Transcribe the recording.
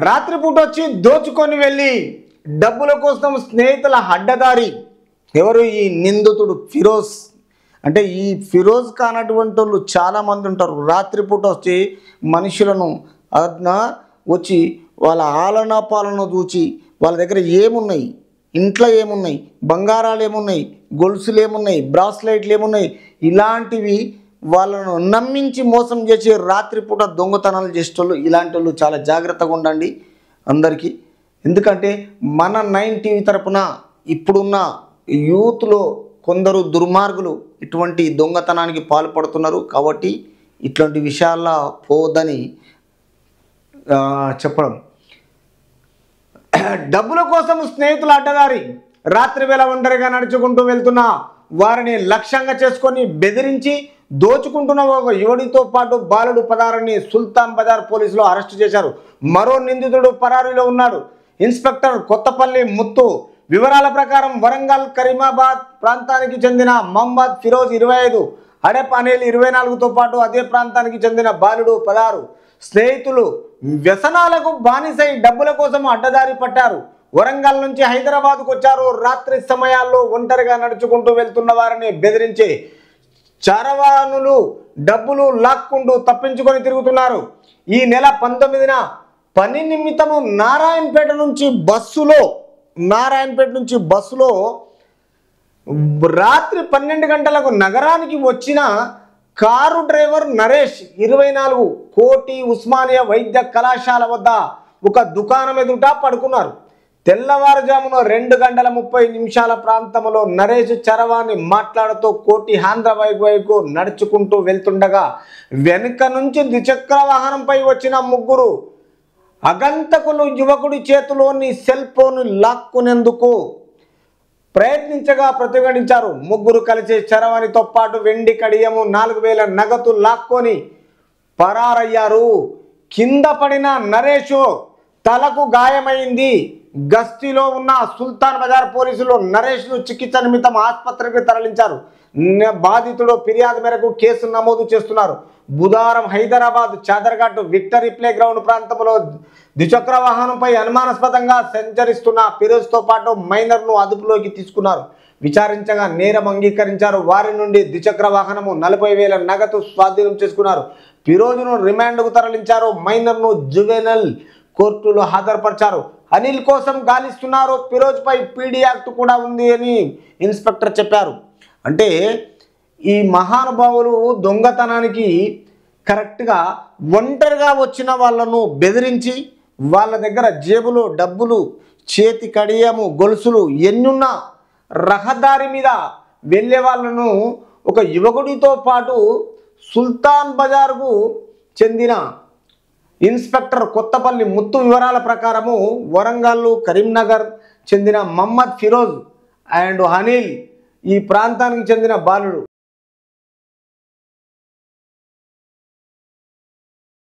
రాత్రిపూట వచ్చి దోచుకొని వెళ్ళి డబ్బుల కోసం స్నేహితుల అడ్డదారి. ఎవరు ఈ నిందితుడు? ఫిరోజ్. అంటే ఈ ఫిరోజ్ కానటువంటి వాళ్ళు చాలామంది ఉంటారు. రాత్రిపూట వచ్చి మనుషులను వచ్చి వాళ్ళ ఆలన పాలన చూచి వాళ్ళ దగ్గర ఏమున్నాయి, ఇంట్లో ఏమున్నాయి, బంగారాలు ఏమున్నాయి, గొలుసులు ఏమున్నాయి, బ్రాస్లైట్లు ఏమున్నాయి, ఇలాంటివి వాళ్ళను నమ్మించి మోసం చేసి రాత్రిపూట దొంగతనాలు చేసేటోళ్ళు. ఇలాంటి వాళ్ళు చాలా జాగ్రత్తగా ఉండండి అందరికీ. ఎందుకంటే మన 9 టీవీ తరపున ఇప్పుడున్న యూత్లో కొందరు దుర్మార్గులు ఇటువంటి దొంగతనానికి పాల్పడుతున్నారు. కాబట్టి ఇట్లాంటి విషయాల్లో పోవద్దని చెప్పడం. డబ్బుల కోసం స్నేహితుల అడ్డదారి. రాత్రి వేళ ఒంటరిగా నడుచుకుంటూ వెళ్తున్న వారిని లక్ష్యంగా చేసుకొని బెదిరించి దోచుకుంటున్న ఒక యువడితో పాటు బాలుడు పదారని సుల్తాన్ బజార్ పోలీసులు అరెస్టు చేశారు. మరో నిందితుడు పరారీలో ఉన్నాడు. ఇన్స్పెక్టర్ కొత్తపల్లి ముత్తు వివరాల ప్రకారం వరంగల్ కరీమాబాద్ ప్రాంతానికి చెందిన మహమ్మద్ ఫిరోజ్ 25, అడెప్ అనిల్ 24తో పాటు అదే ప్రాంతానికి చెందిన బాలుడు 16 స్నేహితులు వ్యసనాలకు బానిసై డబ్బుల కోసం అడ్డదారి పట్టారు. వరంగల్ నుంచి హైదరాబాద్కు వచ్చారు. రాత్రి సమయాల్లో ఒంటరిగా నడుచుకుంటూ వెళ్తున్న వారిని బెదిరించి చరవాణులు డబ్బులు లాక్కుంటూ తప్పించుకొని తిరుగుతున్నారు. ఈ నెల 19న పని నిమిత్తము నారాయణపేట నుంచి బస్సులో రాత్రి 12 గంటలకు నగరానికి వచ్చిన కారు డ్రైవర్ నరేష్ 24 కోటి ఉస్మానియా వైద్య కళాశాల వద్ద ఒక దుకాణం ఎదుట పడుకున్నారు. తెల్లవారుజామున 2:30 ప్రాంతంలో నరేష్ చరవాణి మాట్లాడుతూ కోటి హైదరాబాద్ వైపు నడుచుకుంటూ వెళ్తుండగా వెనుక నుంచి ద్విచక్ర వాహనంపై వచ్చిన ముగ్గురు అగంతకులు యువకుడి చేతిలోని సెల్ ఫోన్ లాక్కునేందుకు ప్రయత్నించగా ప్రతిఘటించారు. ముగ్గురు కలిసి చరవాణితో పాటు వెండి కడియము 4000 నగదు లాక్కొని పరారయ్యారు. కింద పడిన నరేష్ తలకు గాయమైంది. గస్తీలో ఉన్న సుల్తాన్ బజార్ పోలీసులు నరేష్ను చికిత్స నిమిత్తం ఆసుపత్రికి తరలించారు. బాధితుడు ఫిర్యాదు మేరకు కేసు నమోదు చేస్తున్నారు. బుధవారం Hyderabad Chaderghat victory play ground ప్రాంతంలో ద్విచక్ర వాహనంపై అనుమానాస్పదంగా సంచరిస్తున్న ఫిరోజ్తో పాటు మైనర్ను అదుపులోకి తీసుకున్నారు. విచారించగా నేరం అంగీకరించారు. వారి నుండి ద్విచక్ర వాహనము 40,000 నగదు స్వాధీనం చేసుకున్నారు. ఫిరోజ్ను రిమాండ్కు తరలించారు. మైనర్ను జువెనల్ కోర్టులో హాజరుపరిచారు. అనిల్ కోసం గాలిస్తున్నారు. ఫిరోజ్పై పీడీ యాక్ట్ కూడా ఉంది అని ఇన్స్పెక్టర్ చెప్పారు. అంటే ఈ మహానుభావులు దొంగతనానికి కరెక్ట్గా ఒంటరిగా వచ్చిన వాళ్ళను బెదిరించి వాళ్ళ దగ్గర జేబులో డబ్బులు, చేతి కడియము, గొలుసులు ఎన్నున్నా రహదారి మీద వెళ్ళే వాళ్ళను ఒక యువకుడితో పాటు సుల్తాన్ బజార్కు చెందిన ఇన్స్పెక్టర్ కొత్తపల్లి ముత్తు వివరాల ప్రకారము వరంగల్ కరీంనగర్ చెందిన మహమ్మద్ ఫిరోజ్ అండ్ అనిల్ ఈ ప్రాంతానికి చెందిన బాలుడు